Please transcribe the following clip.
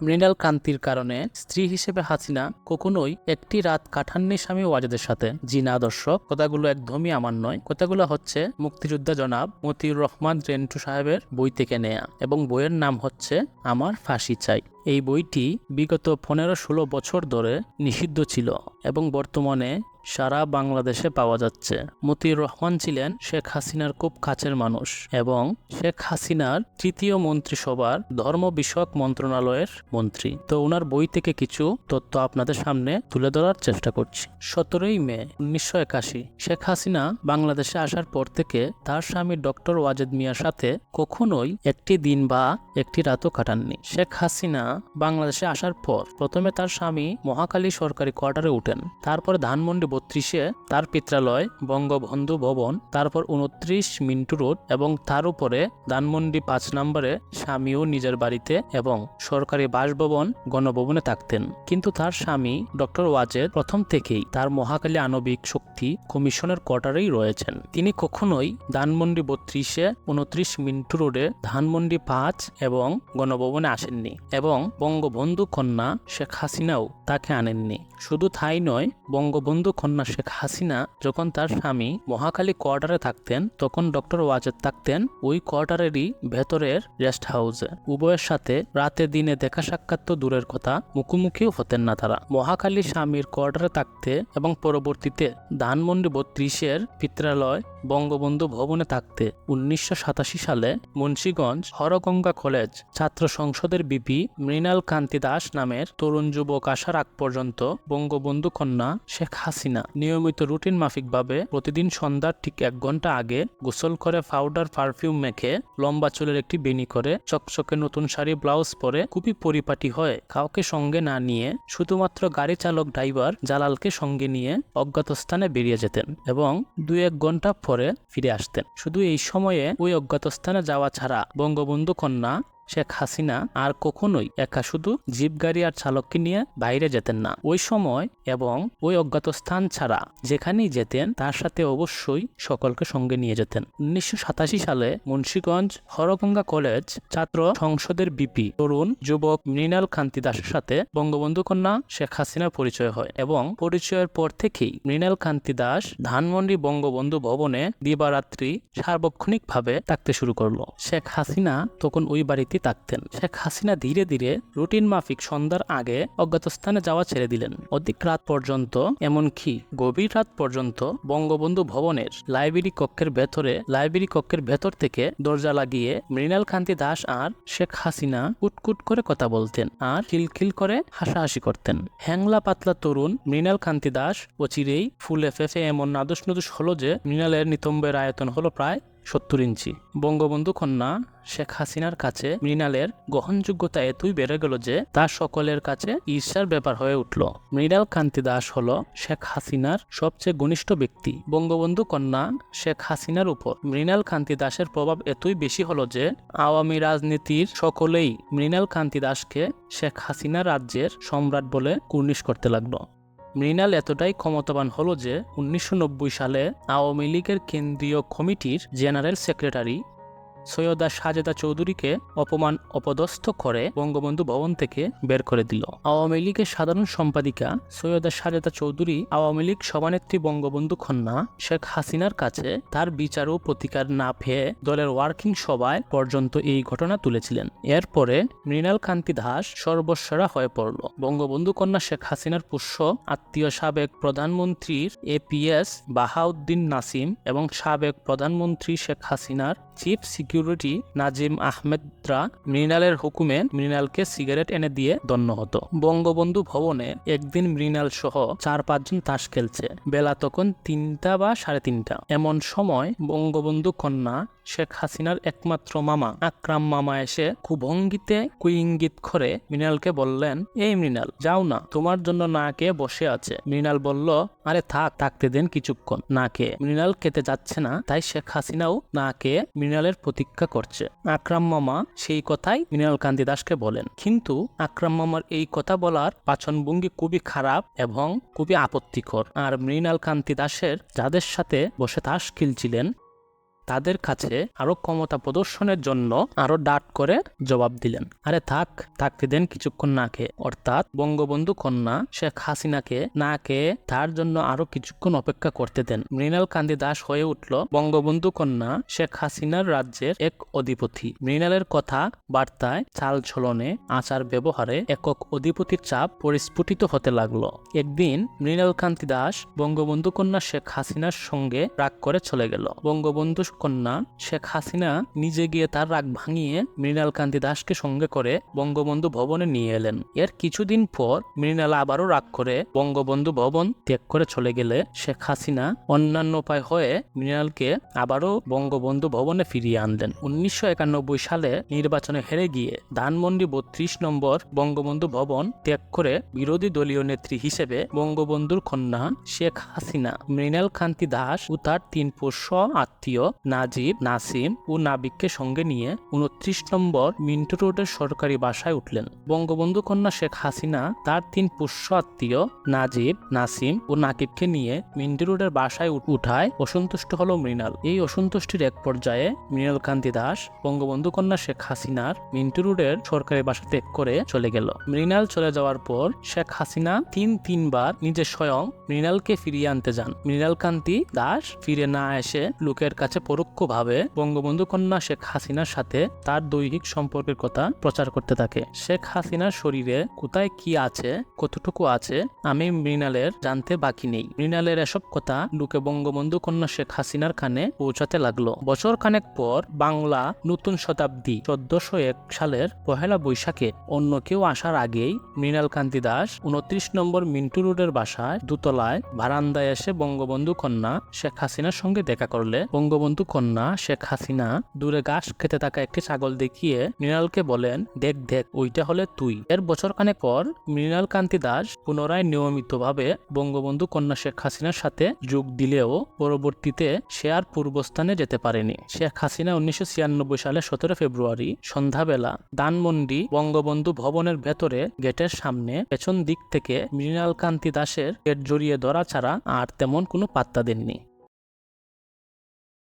মৃণাল কান্তির কারণে স্ত্রী হিসেবে হাসিনা কখনোই একটি রাত কাটাননি স্বামী ওয়াজেদের সাথে। জি না দর্শক, কথাগুলো একদমই আমার নয়। কথাগুলো হচ্ছে মুক্তিযোদ্ধা জনাব মতিউর রহমান রেন্টু সাহেবের বই থেকে নেয়া, এবং বইয়ের নাম হচ্ছে আমার ফাঁসি চাই। এই বইটি বিগত 15-16 বছর ধরে নিষিদ্ধ ছিল এবং বর্তমানে সারা বাংলাদেশে পাওয়া যাচ্ছে। মতিউর রহমান ছিলেন শেখ হাসিনার খুব কাছের মানুষ এবং শেখ হাসিনার তৃতীয় মন্ত্রিসভার ধর্ম বিষয়ক মন্ত্রণালয়ের মন্ত্রী। তো ওনার বই থেকে কিছু তথ্য আপনাদের সামনে তুলে ধরার চেষ্টা করছি। 17 মে 1981 শেখ হাসিনা বাংলাদেশে আসার পর থেকে তার স্বামী ডক্টর ওয়াজেদ মিয়ার সাথে কখনোই একটি দিন বা একটি রাতও কাটাননি। শেখ হাসিনা বাংলাদেশে আসার পর প্রথমে তার স্বামী মহাখালী সরকারি কোয়ার্টারে উঠেন, তারপর ধানমন্ডি 32-এ তার পিত্রালয় বঙ্গবন্ধু ভবন, তারপর 29 মিন্টু রোড এবং তার উপরে ধানমন্ডি 5 নম্বরে স্বামীও নিজের বাড়িতে এবং সরকারি বাসভবন গণভবনে থাকতেন। কিন্তু তার স্বামী ডক্টর ওয়াজেদ প্রথম থেকেই তার মহাখালী আণবিক শক্তি কমিশনের কোয়ার্টারেই রয়েছেন। তিনি কখনোই ধানমন্ডি 32-এ 29 মিন্টু রোডে ধানমন্ডি 5 এবং গণভবনে আসেননি এবং বঙ্গবন্ধু কন্যা শেখ হাসিনাও তাকে আনেননি। শুধু তাই নয়, বঙ্গবন্ধু কন্যা শেখ হাসিনা যখন তার স্বামী মহাখালী কোয়ার্টারে থাকতেন তখন ডক্টর ওয়াজেদ থাকতেন ওই কোয়ার্টারেরই ভেতরের রেস্ট হাউসে। উভয়ের সাথে রাতে দিনে দেখা সাক্ষাৎ তো দূরের কথা, মুখোমুখিও হতেন না তারা। মহাখালী স্বামীর কোয়ার্টারে থাকতে এবং পরবর্তীতে ধানমন্ডি 32-এর পিত্রালয় বঙ্গবন্ধু ভবনে থাকতে 1987 সালে মুন্সিগঞ্জ হরগঙ্গা কলেজ ছাত্র সংসদের বিপি মৃণাল কান্তি দাস নামের তরুণ যুবক আসার আগ পর্যন্ত বঙ্গবন্ধু কন্যা শেখ হাসিনা নিয়মিত রুটিন মাফিকভাবে প্রতিদিন সন্ধ্যার ঠিক 1 ঘন্টা আগে গোসল করে পাউডার পারফিউম মেখে লম্বা চুলের একটি বেনি করে চকচকে নতুন শাড়ি ব্লাউজ পরে খুবই পরিপাটি হয়ে কাউকে সঙ্গে না নিয়ে শুধুমাত্র গাড়ি চালক ড্রাইভার জালালকে সঙ্গে নিয়ে অজ্ঞাত স্থানে বেরিয়ে যেতেন এবং 2-1 ঘন্টা পরে ফিরে আসতেন। শুধু এই সময়ে ওই অজ্ঞাত স্থানে যাওয়া ছাড়া বঙ্গবন্ধু কন্যা শেখ হাসিনা আর কখনোই একা শুধু জিপ গাড়ি আর চালককে নিয়ে বাইরে যেতেন না। ওই সময় এবং ওই অজ্ঞাত স্থান ছাড়া যেখানেই যেতেন তার সাথে অবশ্যই সকলকে সঙ্গে নিয়ে যেতেন। 1987 সালে মুন্সিগঞ্জ হরগঙ্গা কলেজ ছাত্র সংসদের বিপি তরুণ যুবক মৃণাল কান্তি দাসের সাথে বঙ্গবন্ধু কন্যা শেখ হাসিনার পরিচয় হয় এবং পরিচয়ের পর থেকেই মৃণাল কান্তি দাস ধানমন্ডি বঙ্গবন্ধু ভবনে দিবারাত্রি সার্বক্ষণিকভাবে থাকতে শুরু করলো। শেখ হাসিনা তখন ওই বাড়িতে থাকতেন। শেখ হাসিনা ধীরে ধীরে রুটিন মাফিক সন্ধ্যার আগে অজ্ঞাত স্থানে যাওয়া ছেড়ে দিলেন। অধিক রাত পর্যন্ত, এমনকি গভীর রাত পর্যন্ত বঙ্গবন্ধু ভবনের লাইব্রেরি কক্ষের ভেতর থেকে দরজা লাগিয়ে মৃণাল কান্তি দাস আর শেখ হাসিনা কুটকুট করে কথা বলতেন আর খিলখিল করে হাসাহাসি করতেন। হ্যাংলা পাতলা তরুণ মৃণাল কান্তি দাস অচিরেই ফুলে ফেফে এমন নাদুস নুদুস হলো যে মৃণালের নিতম্বের আয়তন হলো প্রায় 70 ইঞ্চি। বঙ্গবন্ধু কন্যা শেখ হাসিনার কাছে মৃণালের গ্রহণযোগ্যতা এতই বেড়ে গেল যে তা সকলের কাছে ঈর্ষার ব্যাপার হয়ে উঠল। মৃণাল কান্তি দাস হল শেখ হাসিনার সবচেয়ে ঘনিষ্ঠ ব্যক্তি। বঙ্গবন্ধু কন্যা শেখ হাসিনার উপর মৃণাল কান্তি দাসের প্রভাব এতই বেশি হলো যে আওয়ামী রাজনীতির সকলেই মৃণাল কান্তি দাসকে শেখ হাসিনা রাজ্যের সম্রাট বলে কুর্নিশ করতে লাগলো। মৃণাল এতটাই ক্ষমতাবান হলো যে 1990 সালে আওয়ামী লীগের কেন্দ্রীয় কমিটির জেনারেল সেক্রেটারি সৈয়দা সাজেদা চৌধুরীকে অপদস্থ করে বঙ্গবন্ধু ভবন থেকে বের করে দিল। আওয়ামী লীগের সাধারণ সম্পাদিকা সৈয়দা সাজেদা চৌধুরী আওয়ামী লীগ সভানেত্রী বঙ্গবন্ধু কন্যা শেখ হাসিনার কাছে তার বিচার ও প্রতিকার না পেয়ে দলের ওয়ার্কিং সভায় পর্যন্ত এই ঘটনা তুলেছিলেন। এরপরে মৃণাল কান্তি দাস সর্বস্বরা হয়ে পড়ল। বঙ্গবন্ধু কন্যা শেখ হাসিনার পুষ্য আত্মীয় সাবেক প্রধানমন্ত্রীর APS বাহাউদ্দিন নাসিম এবং সাবেক প্রধানমন্ত্রী শেখ হাসিনার চিফ সিকিউরিটি নাজিম আহমেদরা মৃণালের হুকুমে মৃণালকে সিগারেট এনে দিয়ে দণ্ড হতো। বঙ্গবন্ধু ভবনে একদিন মৃণাল সহ 4-5 জন তাস খেলছে। বেলা তখন 3টা বা 3:30। এমন সময় বঙ্গবন্ধু কন্যা শেখ হাসিনার একমাত্র মামা আকরাম মামা এসে কুভঙ্গিতে কুইঙ্গিত করে মৃণালকে বললেন, এই মৃণাল, যাও না, তোমার জন্য না খেয়ে বসে আছে। মৃণাল বলল, আরে থাকতে দেন কিছুক্ষণ। না খেয়ে মৃণাল খেতে যাচ্ছে না, তাই শেখ হাসিনাও না খেয়ে মৃণালের প্রতীক্ষা করছে। আকরাম মামা সেই কথাই মৃণাল কান্তি দাসকে বলেন, কিন্তু আকরাম মামার এই কথা বলার বাচনভঙ্গি খুবই খারাপ এবং খুবই আপত্তিকর। আর মৃণাল কান্তি দাসের যাদের সাথে বসে তাস খেলছিলেন তাদের কাছে আরো ক্ষমতা প্রদর্শনের জন্য আরো ডাট করে জবাব দিলেন, আরে থাকতে দেন কিছুক্ষণ না খেয়ে। অর্থাৎ বঙ্গবন্ধু কন্যা শেখ হাসিনাকে না খেয়ে তার জন্য আরো কিছুক্ষণ অপেক্ষা করতে দেন। মৃণাল কান্তি দাস হয়ে উঠল বঙ্গবন্ধু কন্যা শেখ হাসিনার রাজ্যের এক অধিপতি। মৃণালের কথা বার্তায়, চাল চলনে, আচার ব্যবহারে একক অধিপতির চাপ পরিস্ফুটিত হতে লাগলো। একদিন মৃণাল কান্তি দাস বঙ্গবন্ধু কন্যা শেখ হাসিনার সঙ্গে রাগ করে চলে গেল। বঙ্গবন্ধু কন্যা শেখ হাসিনা নিজে গিয়ে তার রাগ ভাঙিয়ে মৃণাল কান্তি দাসকে সঙ্গে করে বঙ্গবন্ধু ভবনে নিয়ে এলেন। এর কিছুদিন পর মৃণাল আবারও রাগ করে বঙ্গবন্ধু ভবন ত্যাগ করে চলে গেলে শেখ হাসিনা অন্যান্য উপায় হয়ে মৃণালকে আবারও বঙ্গবন্ধু ভবনে ফিরিয়ে আনলেন। 1991 সালে নির্বাচনে হেরে গিয়ে ধানমন্ডি 32 নম্বর বঙ্গবন্ধু ভবন ত্যাগ করে বিরোধী দলীয় নেত্রী হিসেবে বঙ্গবন্ধুর কন্যা শেখ হাসিনা মৃণাল কান্তি দাস ও তার 3 পোষ্য আত্মীয় নাজিব, নাসিম ও নাবিককে সঙ্গে নিয়ে 29 নম্বর মিন্টু রোডের সরকারি বাসায় উঠলেন। বঙ্গবন্ধু কন্যা শেখ হাসিনা তার 3 পোষ্য আত্মীয় নাজিব, নাসিম ও নাকিবকে নিয়ে মিন্টু রোডের বাসায় উঠায় অসন্তুষ্ট হলো মৃণাল। এই অসন্তুষ্টির এক পর্যায়ে মৃণাল কান্তি দাস বঙ্গবন্ধু কন্যা শেখ হাসিনার মিন্টু রোডের সরকারি বাসা ত্যাগ করে চলে গেল। মৃণাল চলে যাওয়ার পর শেখ হাসিনা তিনবার নিজে স্বয়ং মৃণালকে ফিরিয়ে আনতে যান। মৃণাল কান্তি দাস ফিরে না এসে লোকের কাছে পরোক্ষভাবে বঙ্গবন্ধু কন্যা শেখ হাসিনার সাথে তার দৈহিক সম্পর্কের কথা প্রচার করতে থাকে। শেখ হাসিনার শরীরে কোথায় কি আছে, কতটুকু আছে, আমি মৃণালের জানতে বাকি নেই। মৃণালের এসব কথা লোকে বঙ্গবন্ধু কন্যা শেখ হাসিনার কানে পৌঁছাতে লাগলো। বছর খানেক পর বাংলা নতুন শতাব্দী 1401 সালের পহেলা বৈশাখে অন্য কেউ আসার আগেই মৃণাল কান্তি দাস 29 নম্বর মিন্টু রোডের বাসায় দোতলায় বারান্দায় এসে বঙ্গবন্ধু কন্যা শেখ হাসিনার সঙ্গে দেখা করলে বঙ্গবন্ধু কন্যা শেখ হাসিনা দূরে ঘাস খেতে থাকা একটি ছাগল দেখিয়ে মৃণালকে বলেন, দেখ ওইটা হলে তুই। এর বছর খানেক পর মৃণাল কান্তি দাস পুনরায় নিয়মিতভাবে বঙ্গবন্ধু কন্যা শেখ হাসিনার সাথে যোগ দিলেও পরবর্তীতে সে আর পূর্বস্থানে যেতে পারেনি। শেখ হাসিনা 1996 সালে 17 ফেব্রুয়ারি সন্ধ্যাবেলা ধানমন্ডি বঙ্গবন্ধু ভবনের ভেতরে গেটের সামনে পেছন দিক থেকে মৃণাল কান্তি দাসের গেট জড়িয়ে ধরা ছাড়া আর তেমন কোনো পাত্তা দেননি।